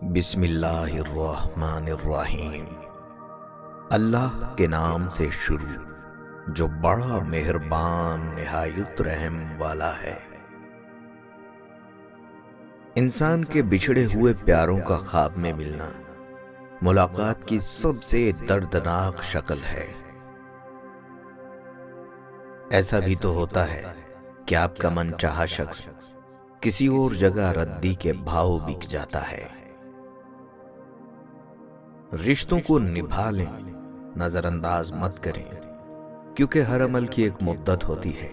بسم اللہ الرحمن الرحیم۔ اللہ کے نام سے شروع جو بڑا مہربان نہایت رحم والا ہے۔ انسان کے بچھڑے ہوئے پیاروں کا خواب میں ملنا ملاقات کی سب سے دردناک شکل ہے۔ ایسا بھی تو ہوتا ہے کہ آپ کا من چاہا شخص کسی اور جگہ ردی کے بھاؤ بک جاتا ہے۔ رشتوں کو نبھا لیں، نظر انداز مت کریں، کیونکہ ہر عمل کی ایک مدت ہوتی ہے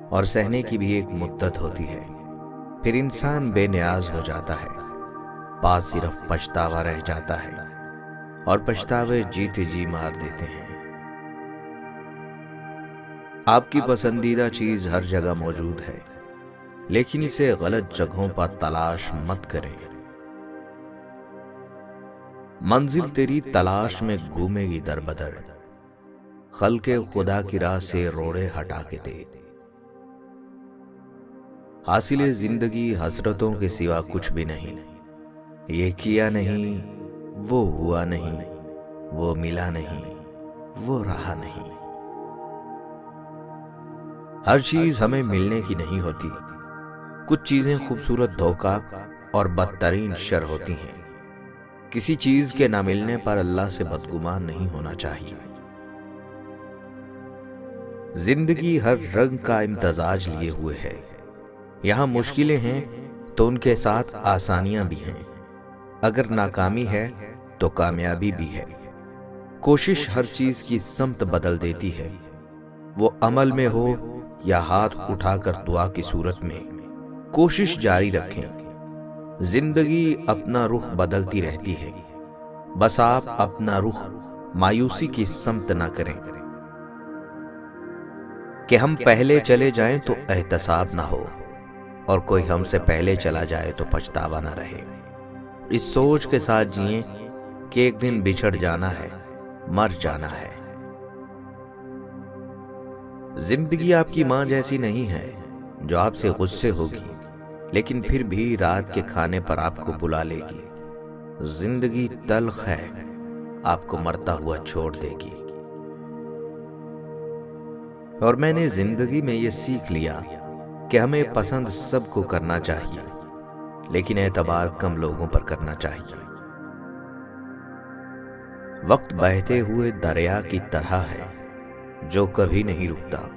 اور سہنے کی بھی ایک مدت ہوتی ہے۔ پھر انسان بے نیاز ہو جاتا ہے، پاس صرف پچھتاوا رہ جاتا ہے اور پچھتاوے جیتے جی مار دیتے ہیں۔ آپ کی پسندیدہ چیز ہر جگہ موجود ہے، لیکن اسے غلط جگہوں پر تلاش مت کریں۔ منزل تیری تلاش میں گھومے گی در بدر، خلق خدا کی راہ سے روڑے ہٹا کے دے۔ حاصل زندگی حسرتوں کے سوا کچھ بھی نہیں، یہ کیا نہیں، وہ ہوا نہیں، وہ ملا نہیں، وہ رہا نہیں۔ ہر چیز ہمیں ملنے کی نہیں ہوتی، کچھ چیزیں خوبصورت دھوکہ اور بدترین شر ہوتی ہیں۔ کسی چیز کے نہ ملنے پر اللہ سے بدگمان نہیں ہونا چاہیے۔ زندگی ہر رنگ کا امتزاج لیے ہوئے ہے، یہاں مشکلیں ہیں تو ان کے ساتھ آسانیاں بھی ہیں۔ اگر ناکامی ہے تو کامیابی بھی ہے۔ کوشش ہر چیز کی سمت بدل دیتی ہے، وہ عمل میں ہو یا ہاتھ اٹھا کر دعا کی صورت میں۔ کوشش جاری رکھیں، زندگی اپنا رخ بدلتی رہتی ہے، بس آپ اپنا رخ مایوسی کی سمت نہ کریں کہ ہم پہلے چلے جائیں تو احتساب نہ ہو اور کوئی ہم سے پہلے چلا جائے تو پچھتاوا نہ رہے۔ اس سوچ کے ساتھ جئیں کہ ایک دن بچھڑ جانا ہے، مر جانا ہے۔ زندگی آپ کی ماں جیسی نہیں ہے جو آپ سے غصے ہوگی لیکن پھر بھی رات کے کھانے پر آپ کو بلا لے گی۔ زندگی تلخ ہے، آپ کو مرتا ہوا چھوڑ دے گی۔ اور میں نے زندگی میں یہ سیکھ لیا کہ ہمیں پسند سب کو کرنا چاہیے، لیکن اعتبار کم لوگوں پر کرنا چاہیے۔ وقت بہتے ہوئے دریا کی طرح ہے جو کبھی نہیں رکتا،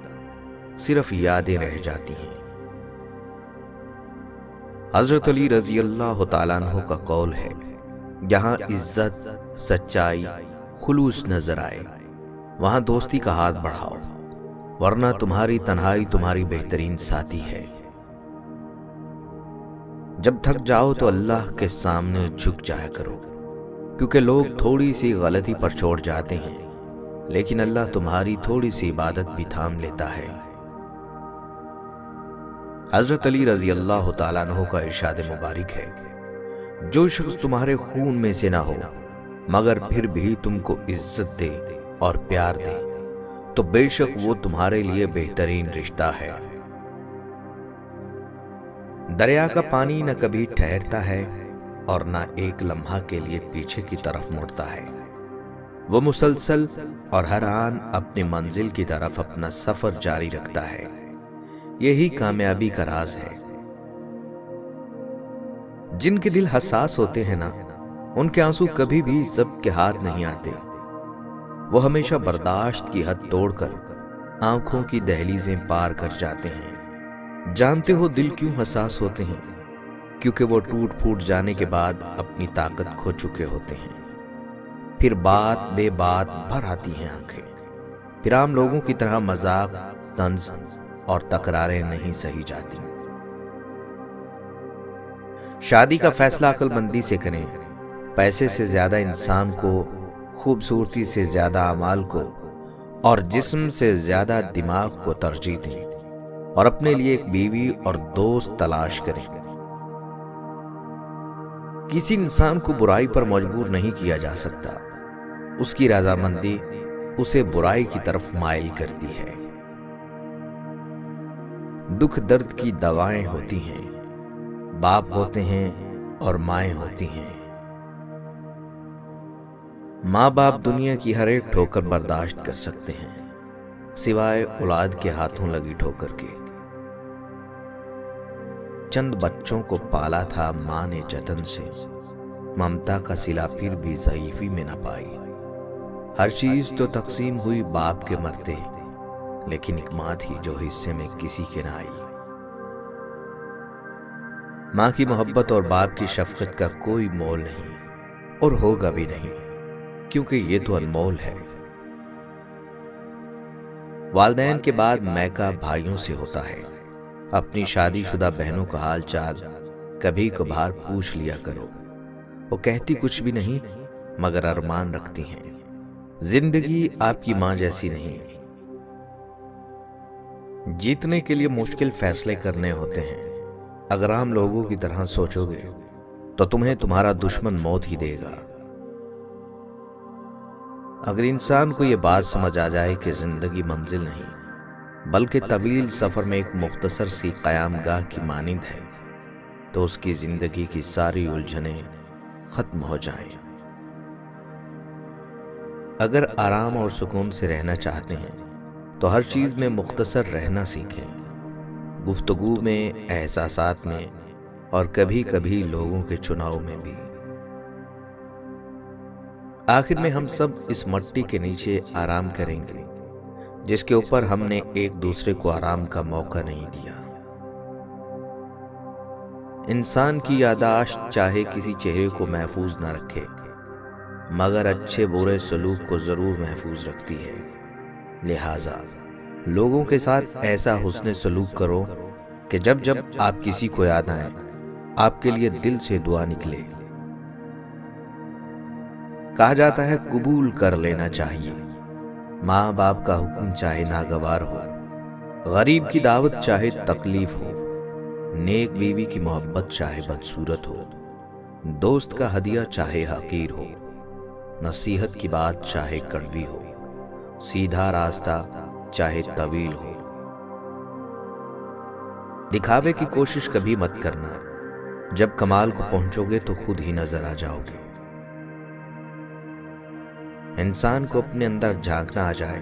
صرف یادیں رہ جاتی ہیں۔ حضرت علی رضی اللہ تعالیٰ عنہ کا قول ہے، جہاں عزت، سچائی، خلوص نظر آئے وہاں دوستی کا ہاتھ بڑھاؤ، ورنہ تمہاری تنہائی تمہاری بہترین ساتھی ہے۔ جب تھک جاؤ تو اللہ کے سامنے جھک جایا کرو، کیونکہ لوگ تھوڑی سی غلطی پر چھوڑ جاتے ہیں، لیکن اللہ تمہاری تھوڑی سی عبادت بھی تھام لیتا ہے۔ حضرت علی رضی اللہ تعالیٰ عنہ کا ارشاد مبارک ہے، جو شخص تمہارے خون میں سے نہ ہو مگر پھر بھی تم کو عزت دے اور پیار دے تو بے شک وہ تمہارے لیے بہترین رشتہ ہے۔ دریا کا پانی نہ کبھی ٹھہرتا ہے اور نہ ایک لمحہ کے لیے پیچھے کی طرف مڑتا ہے، وہ مسلسل اور ہر آن اپنی منزل کی طرف اپنا سفر جاری رکھتا ہے۔ یہی کامیابی کا راز ہے۔ جن کے دل حساس ہوتے ہیں نا، ان کے آنسو کبھی بھی ضبط کے ہاتھ نہیں آتے، وہ ہمیشہ برداشت کی حد توڑ کر آنکھوں کی دہلیزیں پار کر جاتے ہیں۔ جانتے ہو دل کیوں حساس ہوتے ہیں؟ کیونکہ وہ ٹوٹ پھوٹ جانے کے بعد اپنی طاقت کھو چکے ہوتے ہیں، پھر بات بے بات بھر آتی ہیں آنکھیں، پھر عام لوگوں کی طرح مذاق، طنز اور تکراریں نہیں سہی جاتی۔ شادی کا فیصلہ عقل مندی سے کریں، پیسے سے زیادہ انسان کو، خوبصورتی سے زیادہ اعمال کو اور جسم سے زیادہ دماغ کو ترجیح دیں، اور اپنے لیے ایک بیوی اور دوست تلاش کریں۔ کسی انسان کو برائی پر مجبور نہیں کیا جا سکتا، اس کی رضامندی اسے برائی کی طرف مائل کرتی ہے۔ دکھ درد کی دوائیں ہوتی ہیں، باپ ہوتے ہیں اور مائیں ہوتی ہیں، ماں باپ دنیا کی ہر ایک ٹھوکر برداشت کر سکتے ہیں سوائے اولاد کے ہاتھوں لگی ٹھوکر کے۔ چند بچوں کو پالا تھا ماں نے جتن سے، ممتا کا صلہ پھر بھی ضعیفی میں نہ پائی۔ ہر چیز تو تقسیم ہوئی باپ کے مرتے، لیکن ایک ماں تھی جو حصے میں کسی کے نہ آئی۔ ماں کی محبت اور باپ کی شفقت کا کوئی مول نہیں، اور ہوگا بھی نہیں، کیونکہ یہ تو انمول ہے۔ والدین کے بعد میکا بھائیوں سے ہوتا ہے۔ اپنی شادی شدہ بہنوں کا حال چال کبھی کبھار پوچھ لیا کرو، وہ کہتی کچھ بھی نہیں مگر ارمان رکھتی ہیں۔ زندگی آپ کی ماں جیسی نہیں۔ جیتنے کے لیے مشکل فیصلے کرنے ہوتے ہیں۔ اگر عام لوگوں کی طرح سوچو گے تو تمہیں تمہارا دشمن موت ہی دے گا۔ اگر انسان کو یہ بات سمجھ آ جائے کہ زندگی منزل نہیں بلکہ طویل سفر میں ایک مختصر سی قیام گاہ کی مانند ہے، تو اس کی زندگی کی ساری الجھنیں ختم ہو جائیں۔ اگر آرام اور سکون سے رہنا چاہتے ہیں تو ہر چیز میں مختصر رہنا سیکھیں، گفتگو میں، احساسات میں، اور کبھی کبھی لوگوں کے چناؤ میں بھی۔ آخر میں ہم سب اس مٹی کے نیچے آرام کریں گے جس کے اوپر ہم نے ایک دوسرے کو آرام کا موقع نہیں دیا۔ انسان کی یادداشت چاہے کسی چہرے کو محفوظ نہ رکھے مگر اچھے برے سلوک کو ضرور محفوظ رکھتی ہے۔ لہٰذا لوگوں کے ساتھ ایسا حسن سلوک کرو کہ جب جب آپ کسی کو یاد آئیں آپ کے لیے دل سے دعا نکلے۔ کہا جاتا ہے قبول کر لینا چاہیے، ماں باپ کا حکم چاہے ناگوار ہو، غریب کی دعوت چاہے تکلیف ہو، نیک بیوی کی محبت چاہے بدصورت ہو، دوست کا ہدیہ چاہے حقیر ہو، نصیحت کی بات چاہے کڑوی ہو، سیدھا راستہ چاہے طویل ہو۔ دکھاوے کی کوشش کبھی مت کرنا، جب کمال کو پہنچو گے تو خود ہی نظر آ جاؤ گے۔ انسان کو اپنے اندر جھانکنا آ جائے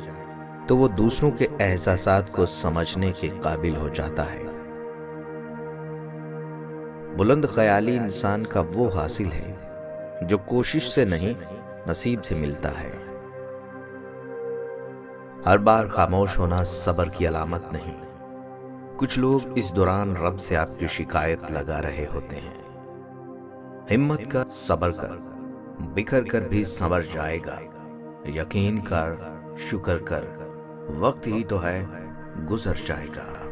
تو وہ دوسروں کے احساسات کو سمجھنے کے قابل ہو جاتا ہے۔ بلند خیالی انسان کا وہ حاصل ہے جو کوشش سے نہیں نصیب سے ملتا ہے۔ ہر بار خاموش ہونا صبر کی علامت نہیں۔ کچھ لوگ اس دوران رب سے آپ کی شکایت لگا رہے ہوتے ہیں۔ ہمت کر، صبر کر، بکھر کر بھی سنور جائے گا، یقین کر، شکر کر، وقت ہی تو ہے گزر جائے گا۔